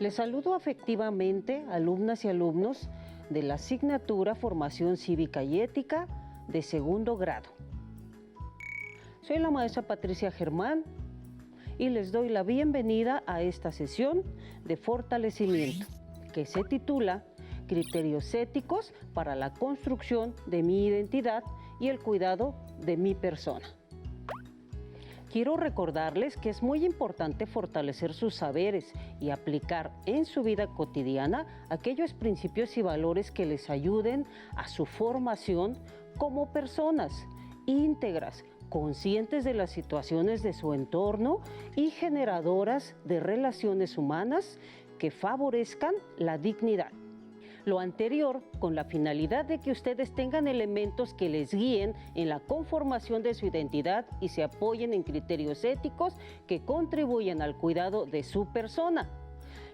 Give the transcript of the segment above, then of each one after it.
Les saludo afectivamente, alumnas y alumnos de la asignatura Formación Cívica y Ética de segundo grado. Soy la maestra Patricia Germán y les doy la bienvenida a esta sesión de fortalecimiento que se titula Criterios éticos para la construcción de mi identidad y el cuidado de mi persona. Quiero recordarles que es muy importante fortalecer sus saberes y aplicar en su vida cotidiana aquellos principios y valores que les ayuden a su formación como personas íntegras, conscientes de las situaciones de su entorno y generadoras de relaciones humanas que favorezcan la dignidad. Lo anterior con la finalidad de que ustedes tengan elementos que les guíen en la conformación de su identidad y se apoyen en criterios éticos que contribuyan al cuidado de su persona.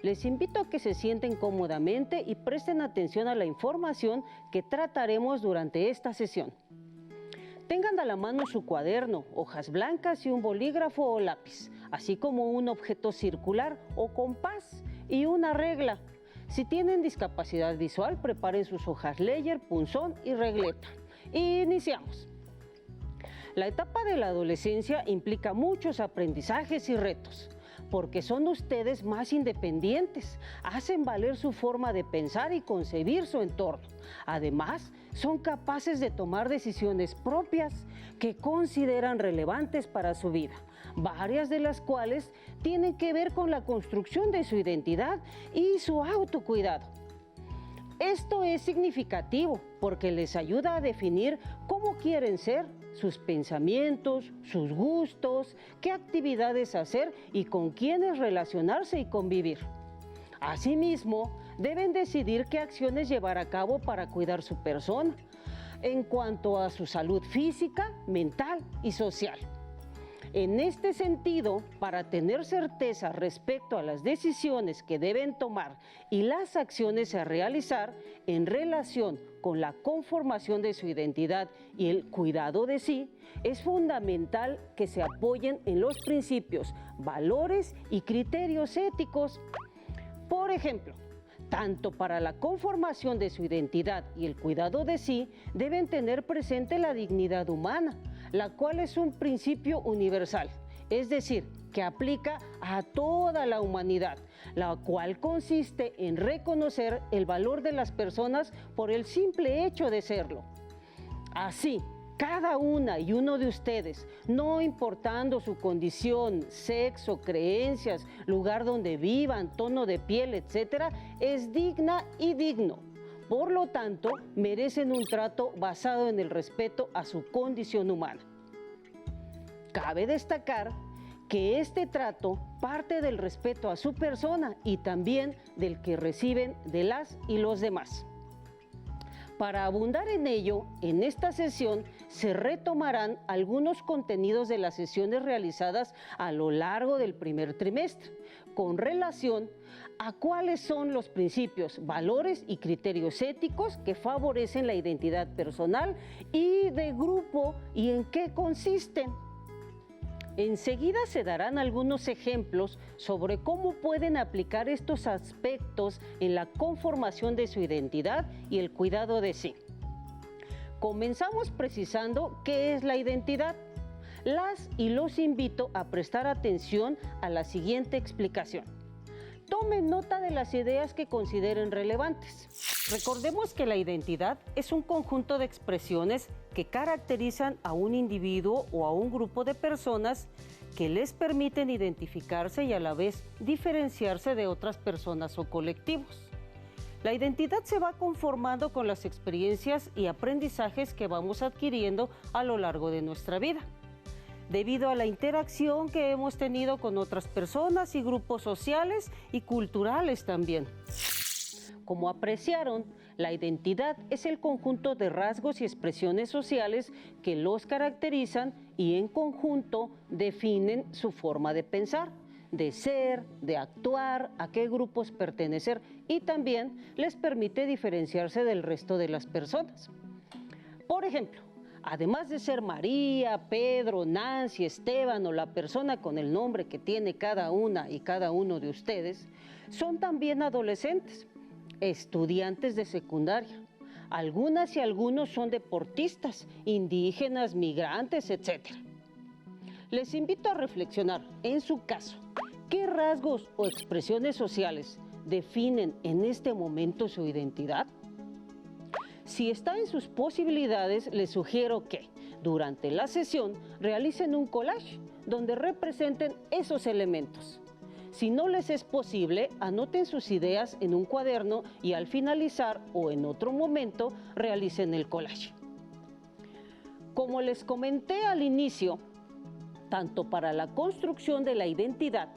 Les invito a que se sienten cómodamente y presten atención a la información que trataremos durante esta sesión. Tengan a la mano su cuaderno, hojas blancas y un bolígrafo o lápiz, así como un objeto circular o compás y una regla. Si tienen discapacidad visual, preparen sus hojas Leyer, punzón y regleta. Iniciamos. La etapa de la adolescencia implica muchos aprendizajes y retos, porque son ustedes más independientes, hacen valer su forma de pensar y concebir su entorno. Además, son capaces de tomar decisiones propias que consideran relevantes para su vida, varias de las cuales tienen que ver con la construcción de su identidad y su autocuidado. Esto es significativo porque les ayuda a definir cómo quieren ser, sus pensamientos, sus gustos, qué actividades hacer y con quiénes relacionarse y convivir. Asimismo, deben decidir qué acciones llevar a cabo para cuidar su persona, en cuanto a su salud física, mental y social. En este sentido, para tener certeza respecto a las decisiones que deben tomar y las acciones a realizar en relación con la conformación de su identidad y el cuidado de sí, es fundamental que se apoyen en los principios, valores y criterios éticos. Por ejemplo, tanto para la conformación de su identidad y el cuidado de sí, deben tener presente la dignidad humana, la cual es un principio universal, es decir, que aplica a toda la humanidad, la cual consiste en reconocer el valor de las personas por el simple hecho de serlo. Así, cada una y uno de ustedes, no importando su condición, sexo, creencias, lugar donde vivan, tono de piel, etc., es digna y digno. Por lo tanto, merecen un trato basado en el respeto a su condición humana. Cabe destacar que este trato parte del respeto a su persona y también del que reciben de las y los demás. Para abundar en ello, en esta sesión se retomarán algunos contenidos de las sesiones realizadas a lo largo del primer trimestre, con relación a cuáles son los principios, valores y criterios éticos que favorecen la identidad personal y de grupo y en qué consisten. Enseguida se darán algunos ejemplos sobre cómo pueden aplicar estos aspectos en la conformación de su identidad y el cuidado de sí. Comenzamos precisando qué es la identidad. Las y los invito a prestar atención a la siguiente explicación. Tomen nota de las ideas que consideren relevantes. Recordemos que la identidad es un conjunto de expresiones que caracterizan a un individuo o a un grupo de personas que les permiten identificarse y a la vez diferenciarse de otras personas o colectivos. La identidad se va conformando con las experiencias y aprendizajes que vamos adquiriendo a lo largo de nuestra vida, debido a la interacción que hemos tenido con otras personas y grupos sociales y culturales también. Como apreciaron, la identidad es el conjunto de rasgos y expresiones sociales que los caracterizan y en conjunto definen su forma de pensar, de ser, de actuar, a qué grupos pertenecer y también les permite diferenciarse del resto de las personas. Por ejemplo, Además de ser María, Pedro, Nancy, Esteban o la persona con el nombre que tiene cada una y cada uno de ustedes, son también adolescentes, estudiantes de secundaria. Algunas y algunos son deportistas, indígenas, migrantes, etc. Les invito a reflexionar, en su caso, ¿qué rasgos o expresiones sociales definen en este momento su identidad? Si está en sus posibilidades, les sugiero que durante la sesión realicen un collage donde representen esos elementos. Si no les es posible, anoten sus ideas en un cuaderno y al finalizar o en otro momento realicen el collage. Como les comenté al inicio, tanto para la construcción de la identidad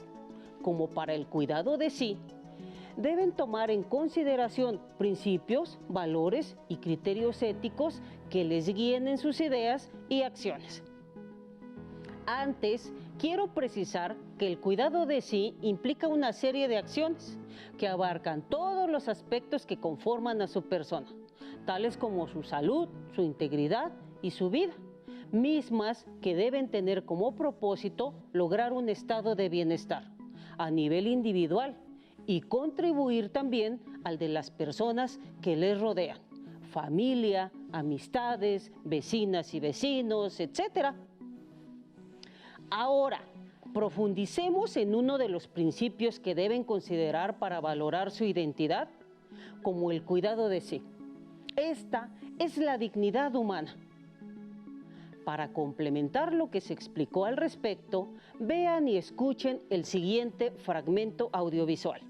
como para el cuidado de sí, deben tomar en consideración principios, valores y criterios éticos que les guíen en sus ideas y acciones. Antes, quiero precisar que el cuidado de sí implica una serie de acciones que abarcan todos los aspectos que conforman a su persona, tales como su salud, su integridad y su vida, mismas que deben tener como propósito lograr un estado de bienestar a nivel individual y contribuir también al de las personas que les rodean, familia, amistades, vecinas y vecinos, etc. Ahora, profundicemos en uno de los principios que deben considerar para valorar su identidad, como el cuidado de sí. Esta es la dignidad humana. Para complementar lo que se explicó al respecto, vean y escuchen el siguiente fragmento audiovisual.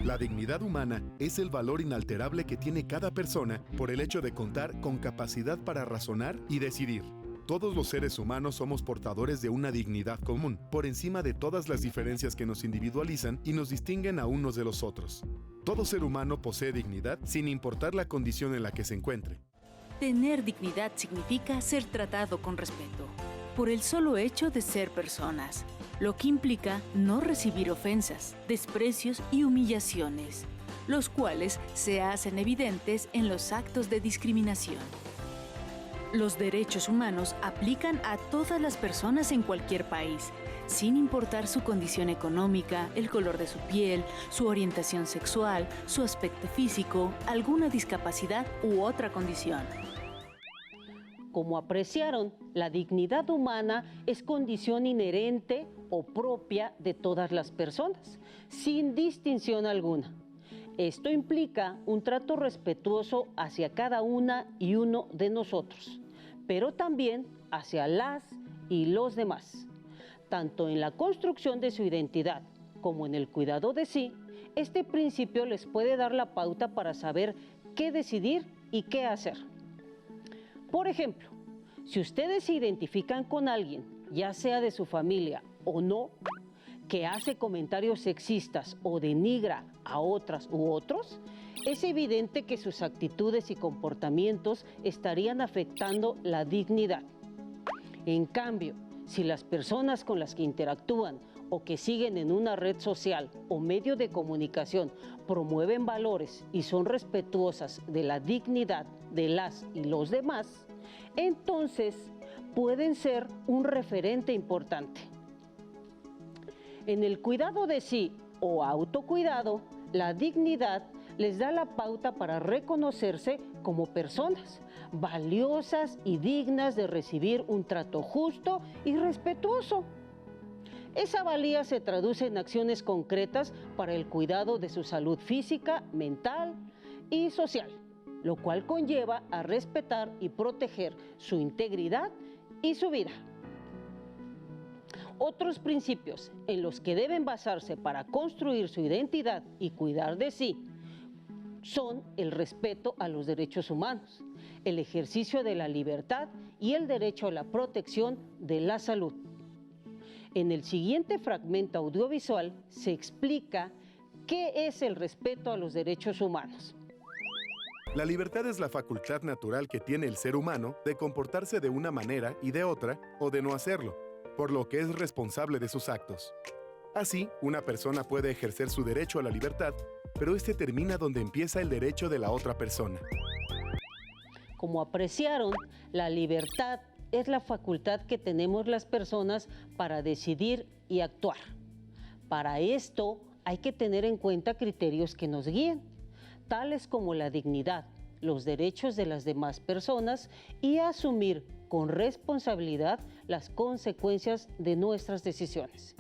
La dignidad humana es el valor inalterable que tiene cada persona por el hecho de contar con capacidad para razonar y decidir. Todos los seres humanos somos portadores de una dignidad común, por encima de todas las diferencias que nos individualizan y nos distinguen a unos de los otros. Todo ser humano posee dignidad sin importar la condición en la que se encuentre. Tener dignidad significa ser tratado con respeto, por el solo hecho de ser personas, lo que implica no recibir ofensas, desprecios y humillaciones, los cuales se hacen evidentes en los actos de discriminación. Los derechos humanos aplican a todas las personas en cualquier país, sin importar su condición económica, el color de su piel, su orientación sexual, su aspecto físico, alguna discapacidad u otra condición. Como apreciaron, la dignidad humana es condición inherente o propia de todas las personas, sin distinción alguna. Esto implica un trato respetuoso hacia cada una y uno de nosotros, pero también hacia las y los demás. Tanto en la construcción de su identidad como en el cuidado de sí, este principio les puede dar la pauta para saber qué decidir y qué hacer. Por ejemplo, si ustedes se identifican con alguien, ya sea de su familia o no, que hace comentarios sexistas o denigra a otras u otros, es evidente que sus actitudes y comportamientos estarían afectando la dignidad. En cambio, si las personas con las que interactúan o que siguen en una red social o medio de comunicación promueven valores y son respetuosas de la dignidad de las y los demás, entonces pueden ser un referente importante. En el cuidado de sí o autocuidado, la dignidad les da la pauta para reconocerse como personas valiosas y dignas de recibir un trato justo y respetuoso. Esa valía se traduce en acciones concretas para el cuidado de su salud física, mental y social, lo cual conlleva a respetar y proteger su integridad y su vida. Otros principios en los que deben basarse para construir su identidad y cuidar de sí son el respeto a los derechos humanos, el ejercicio de la libertad y el derecho a la protección de la salud. En el siguiente fragmento audiovisual se explica qué es el respeto a los derechos humanos. La libertad es la facultad natural que tiene el ser humano de comportarse de una manera y de otra, o de no hacerlo, por lo que es responsable de sus actos. Así, una persona puede ejercer su derecho a la libertad, pero este termina donde empieza el derecho de la otra persona. Como apreciaron, la libertad es la facultad que tenemos las personas para decidir y actuar. Para esto hay que tener en cuenta criterios que nos guíen, tales como la dignidad, los derechos de las demás personas y asumir con responsabilidad las consecuencias de nuestras decisiones.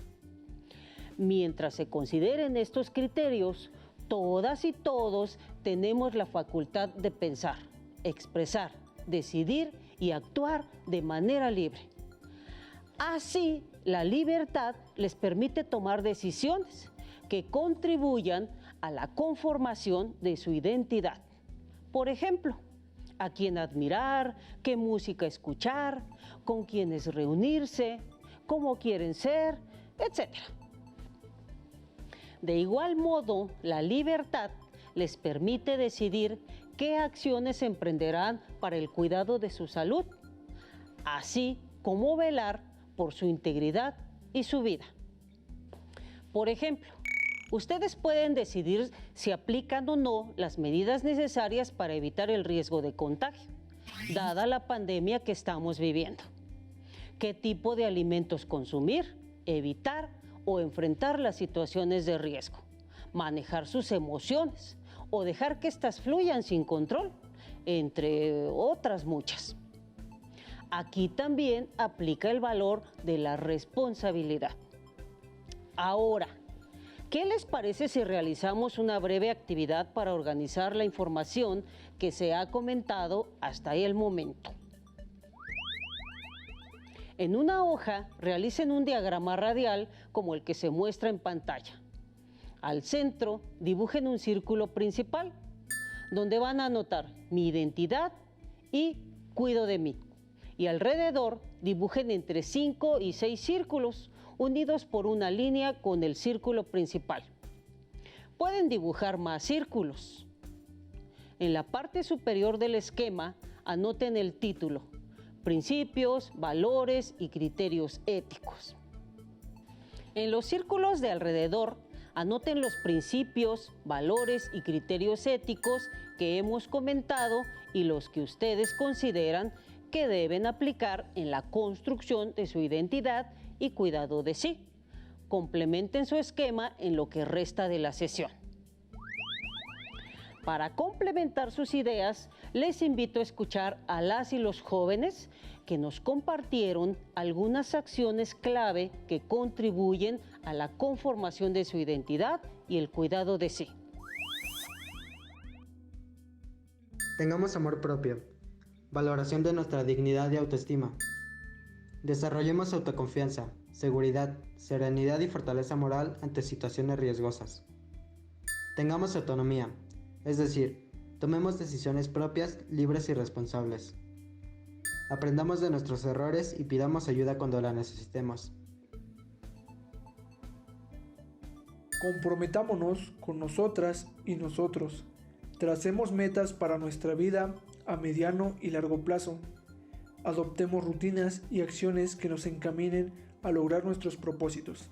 Mientras se consideren estos criterios, todas y todos tenemos la facultad de pensar, expresar, decidir y actuar de manera libre. Así, la libertad les permite tomar decisiones que contribuyan a la conformación de su identidad. Por ejemplo, a quién admirar, qué música escuchar, con quiénes reunirse, cómo quieren ser, etc. De igual modo, la libertad les permite decidir qué acciones emprenderán para el cuidado de su salud, así como velar por su integridad y su vida. Por ejemplo, ustedes pueden decidir si aplican o no las medidas necesarias para evitar el riesgo de contagio, dada la pandemia que estamos viviendo. ¿Qué tipo de alimentos consumir, evitar o enfrentar las situaciones de riesgo? Manejar sus emociones o dejar que éstas fluyan sin control, entre otras muchas. Aquí también aplica el valor de la responsabilidad. Ahora, ¿qué les parece si realizamos una breve actividad para organizar la información que se ha comentado hasta el momento? En una hoja, realicen un diagrama radial como el que se muestra en pantalla. Al centro, dibujen un círculo principal, donde van a anotar mi identidad y cuido de mí. Y alrededor, dibujen entre 5 y 6 círculos, unidos por una línea con el círculo principal. Pueden dibujar más círculos. En la parte superior del esquema, anoten el título: Principios, valores y criterios éticos. En los círculos de alrededor, anoten los principios, valores y criterios éticos que hemos comentado y los que ustedes consideran que deben aplicar en la construcción de su identidad y cuidado de sí. Complementen su esquema en lo que resta de la sesión. Para complementar sus ideas, les invito a escuchar a las y los jóvenes que nos compartieron algunas acciones clave que contribuyen a la conformación de su identidad y el cuidado de sí. Tengamos amor propio, valoración de nuestra dignidad y autoestima. Desarrollemos autoconfianza, seguridad, serenidad y fortaleza moral ante situaciones riesgosas. Tengamos autonomía, es decir, tomemos decisiones propias, libres y responsables. Aprendamos de nuestros errores y pidamos ayuda cuando la necesitemos. Comprometámonos con nosotras y nosotros. Tracemos metas para nuestra vida a mediano y largo plazo. Adoptemos rutinas y acciones que nos encaminen a lograr nuestros propósitos.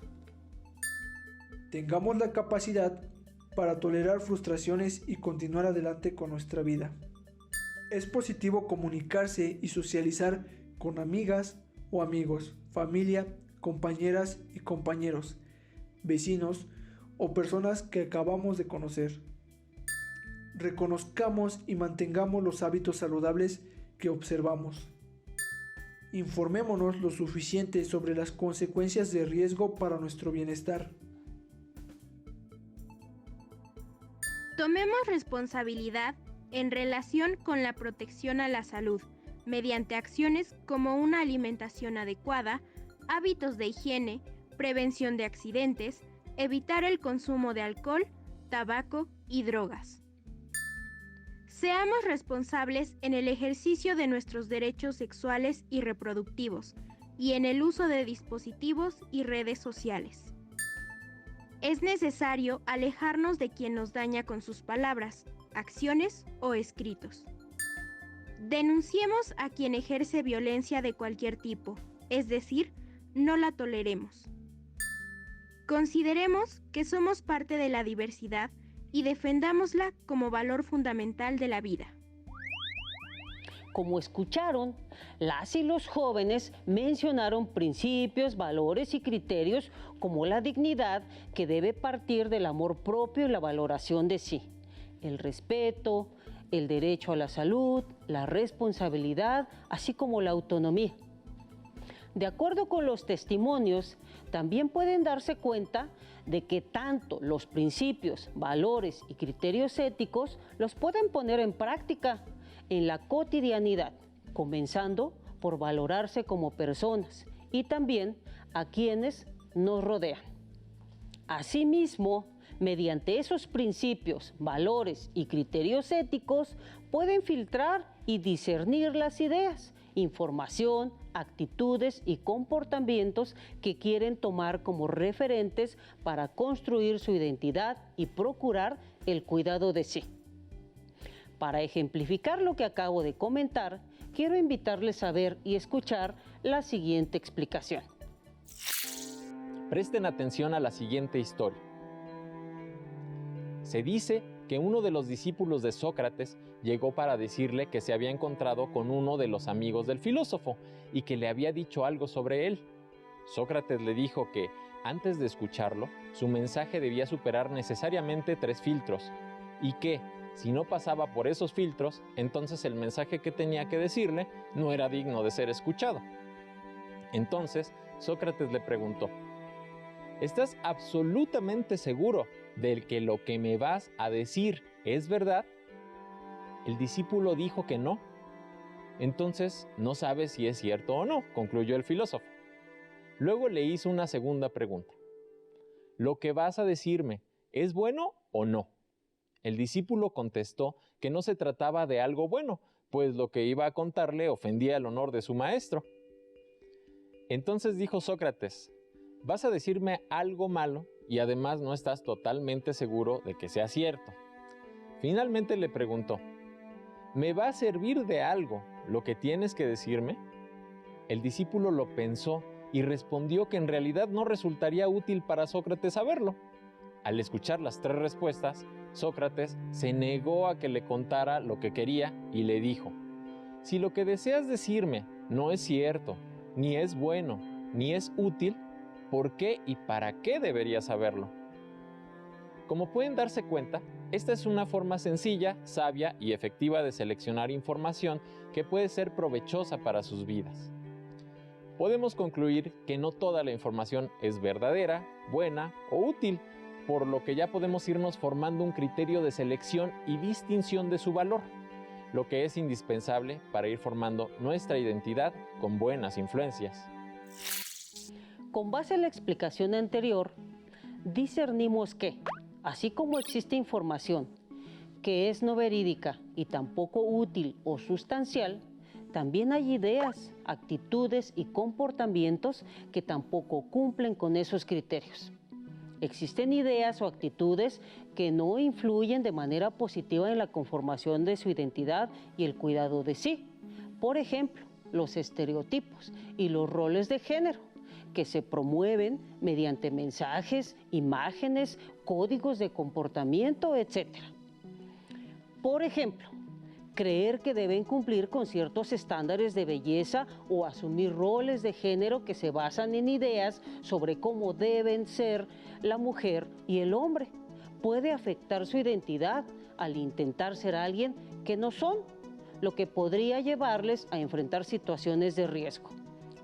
Tengamos la capacidad para tolerar frustraciones y continuar adelante con nuestra vida. Es positivo comunicarse y socializar con amigas o amigos, familia, compañeras y compañeros, vecinos o personas que acabamos de conocer. Reconozcamos y mantengamos los hábitos saludables que observamos. Informémonos lo suficiente sobre las consecuencias de riesgo para nuestro bienestar. Tomemos responsabilidad en relación con la protección a la salud, mediante acciones como una alimentación adecuada, hábitos de higiene, prevención de accidentes, evitar el consumo de alcohol, tabaco y drogas. Seamos responsables en el ejercicio de nuestros derechos sexuales y reproductivos y en el uso de dispositivos y redes sociales. Es necesario alejarnos de quien nos daña con sus palabras, acciones o escritos. Denunciemos a quien ejerce violencia de cualquier tipo, es decir, no la toleremos. Consideremos que somos parte de la diversidad y defendámosla como valor fundamental de la vida. Como escucharon, las y los jóvenes mencionaron principios, valores y criterios como la dignidad, que debe partir del amor propio y la valoración de sí, el respeto, el derecho a la salud, la responsabilidad, así como la autonomía. De acuerdo con los testimonios, también pueden darse cuenta de que tanto los principios, valores y criterios éticos los pueden poner en práctica en la cotidianidad, comenzando por valorarse como personas y también a quienes nos rodean. Asimismo, mediante esos principios, valores y criterios éticos, pueden filtrar y discernir las ideas, información, actitudes y comportamientos que quieren tomar como referentes para construir su identidad y procurar el cuidado de sí. Para ejemplificar lo que acabo de comentar, quiero invitarles a ver y escuchar la siguiente explicación. Presten atención a la siguiente historia. Se dice que uno de los discípulos de Sócrates llegó para decirle que se había encontrado con uno de los amigos del filósofo y que le había dicho algo sobre él. Sócrates le dijo que, antes de escucharlo, su mensaje debía superar necesariamente 3 filtros y que, si no pasaba por esos filtros, entonces el mensaje que tenía que decirle no era digno de ser escuchado. Entonces, Sócrates le preguntó: ¿estás absolutamente seguro de que lo que me vas a decir es verdad? El discípulo dijo que no. Entonces, no sabes si es cierto o no, concluyó el filósofo. Luego le hizo una segunda pregunta: ¿lo que vas a decirme es bueno o no? El discípulo contestó que no se trataba de algo bueno, pues lo que iba a contarle ofendía el honor de su maestro. Entonces dijo Sócrates: vas a decirme algo malo y además no estás totalmente seguro de que sea cierto. Finalmente le preguntó: ¿me va a servir de algo lo que tienes que decirme? El discípulo lo pensó y respondió que en realidad no resultaría útil para Sócrates saberlo. Al escuchar las 3 respuestas, Sócrates se negó a que le contara lo que quería y le dijo: si lo que deseas decirme no es cierto, ni es bueno, ni es útil, ¿por qué y para qué debería saberlo? Como pueden darse cuenta, esta es una forma sencilla, sabia y efectiva de seleccionar información que puede ser provechosa para sus vidas. Podemos concluir que no toda la información es verdadera, buena o útil, por lo que ya podemos irnos formando un criterio de selección y distinción de su valor, lo que es indispensable para ir formando nuestra identidad con buenas influencias. Con base en la explicación anterior, discernimos que, así como existe información que es no verídica y tampoco útil o sustancial, también hay ideas, actitudes y comportamientos que tampoco cumplen con esos criterios. Existen ideas o actitudes que no influyen de manera positiva en la conformación de su identidad y el cuidado de sí. Por ejemplo, los estereotipos y los roles de género, que se promueven mediante mensajes, imágenes, códigos de comportamiento, etc. Por ejemplo, creer que deben cumplir con ciertos estándares de belleza o asumir roles de género que se basan en ideas sobre cómo deben ser la mujer y el hombre puede afectar su identidad al intentar ser alguien que no son, lo que podría llevarles a enfrentar situaciones de riesgo.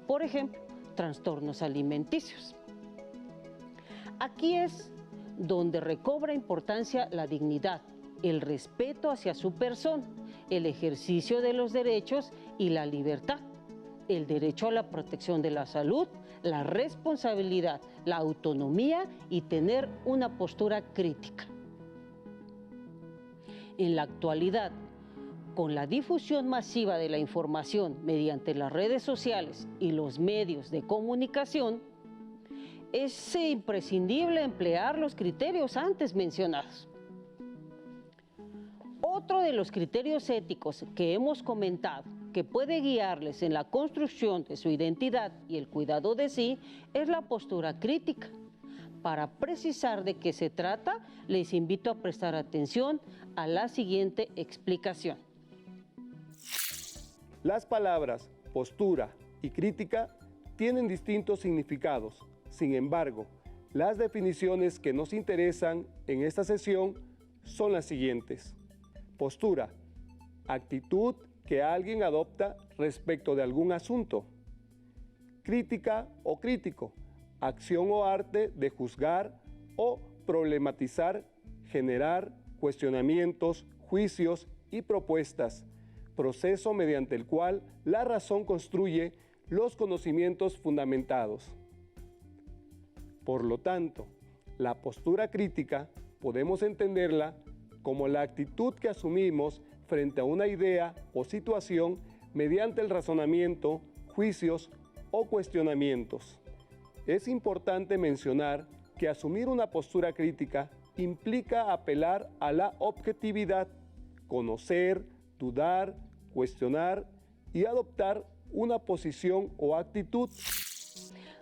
Por ejemplo, trastornos alimenticios. Aquí es donde recobra importancia la dignidad, el respeto hacia su persona, el ejercicio de los derechos y la libertad, el derecho a la protección de la salud, la responsabilidad, la autonomía y tener una postura crítica. En la actualidad, con la difusión masiva de la información mediante las redes sociales y los medios de comunicación, es imprescindible emplear los criterios antes mencionados. Otro de los criterios éticos que hemos comentado que puede guiarles en la construcción de su identidad y el cuidado de sí es la postura crítica. Para precisar de qué se trata, les invito a prestar atención a la siguiente explicación. Las palabras postura y crítica tienen distintos significados. Sin embargo, las definiciones que nos interesan en esta sesión son las siguientes. Postura, actitud que alguien adopta respecto de algún asunto. Crítica o crítico, acción o arte de juzgar o problematizar, generar cuestionamientos, juicios y propuestas, proceso mediante el cual la razón construye los conocimientos fundamentados. Por lo tanto, la postura crítica podemos entenderla como la actitud que asumimos frente a una idea o situación mediante el razonamiento, juicios o cuestionamientos. Es importante mencionar que asumir una postura crítica implica apelar a la objetividad, conocer, dudar, cuestionar y adoptar una posición o actitud.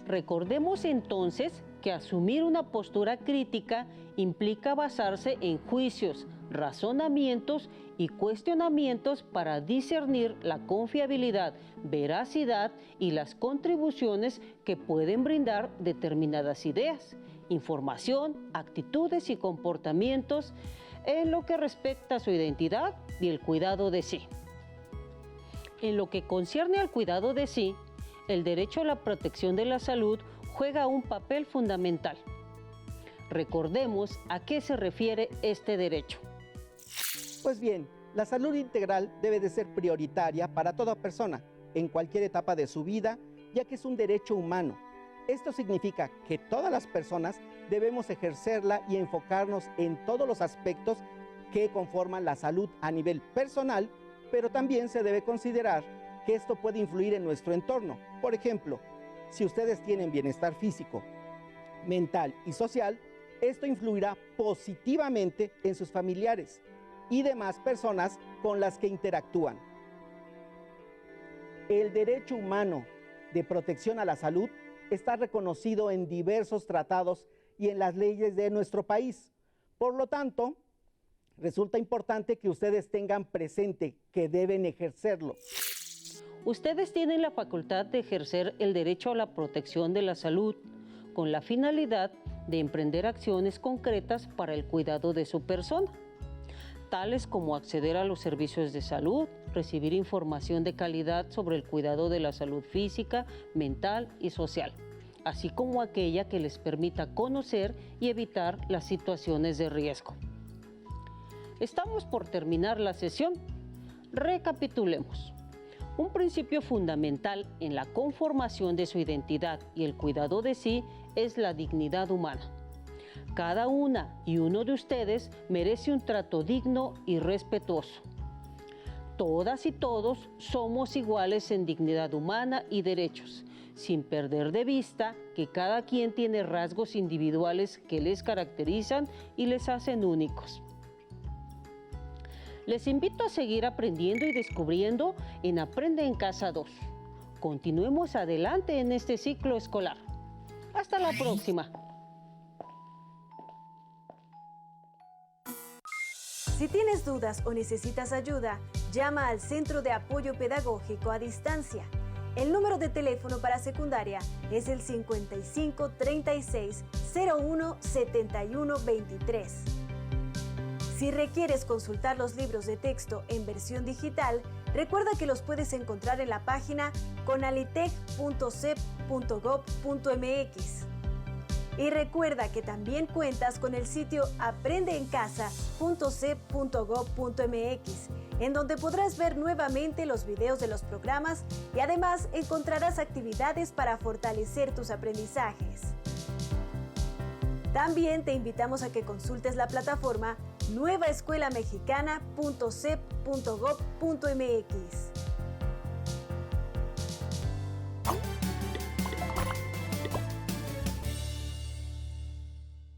Recordemos entonces que asumir una postura crítica implica basarse en juicios, razonamientos y cuestionamientos para discernir la confiabilidad, veracidad y las contribuciones que pueden brindar determinadas ideas, información, actitudes y comportamientos en lo que respecta a su identidad y el cuidado de sí. En lo que concierne al cuidado de sí, el derecho a la protección de la salud juega un papel fundamental. Recordemos a qué se refiere este derecho. Pues bien, la salud integral debe de ser prioritaria para toda persona, en cualquier etapa de su vida, ya que es un derecho humano. Esto significa que todas las personas debemos ejercerla y enfocarnos en todos los aspectos que conforman la salud a nivel personal, pero también se debe considerar que esto puede influir en nuestro entorno. Por ejemplo, si ustedes tienen bienestar físico, mental y social, esto influirá positivamente en sus familiares y demás personas con las que interactúan. El derecho humano de protección a la salud está reconocido en diversos tratados y en las leyes de nuestro país. Por lo tanto, resulta importante que ustedes tengan presente que deben ejercerlo. Ustedes tienen la facultad de ejercer el derecho a la protección de la salud con la finalidad de emprender acciones concretas para el cuidado de su persona, tales como acceder a los servicios de salud, recibir información de calidad sobre el cuidado de la salud física, mental y social, así como aquella que les permita conocer y evitar las situaciones de riesgo. Estamos por terminar la sesión. Recapitulemos. Un principio fundamental en la conformación de su identidad y el cuidado de sí es la dignidad humana. Cada una y uno de ustedes merece un trato digno y respetuoso. Todas y todos somos iguales en dignidad humana y derechos, sin perder de vista que cada quien tiene rasgos individuales que les caracterizan y les hacen únicos. Les invito a seguir aprendiendo y descubriendo en Aprende en Casa 2. Continuemos adelante en este ciclo escolar. Hasta la próxima. Si tienes dudas o necesitas ayuda, llama al Centro de Apoyo Pedagógico a Distancia. El número de teléfono para secundaria es el 55 36 01 71 23. Si requieres consultar los libros de texto en versión digital, recuerda que los puedes encontrar en la página conalitec.cep.gov.mx. Y recuerda que también cuentas con el sitio aprendeencasa.cep.gov.mx, en donde podrás ver nuevamente los videos de los programas y además encontrarás actividades para fortalecer tus aprendizajes. También te invitamos a que consultes la plataforma nuevaescuelamexicana.cep.gov.mx.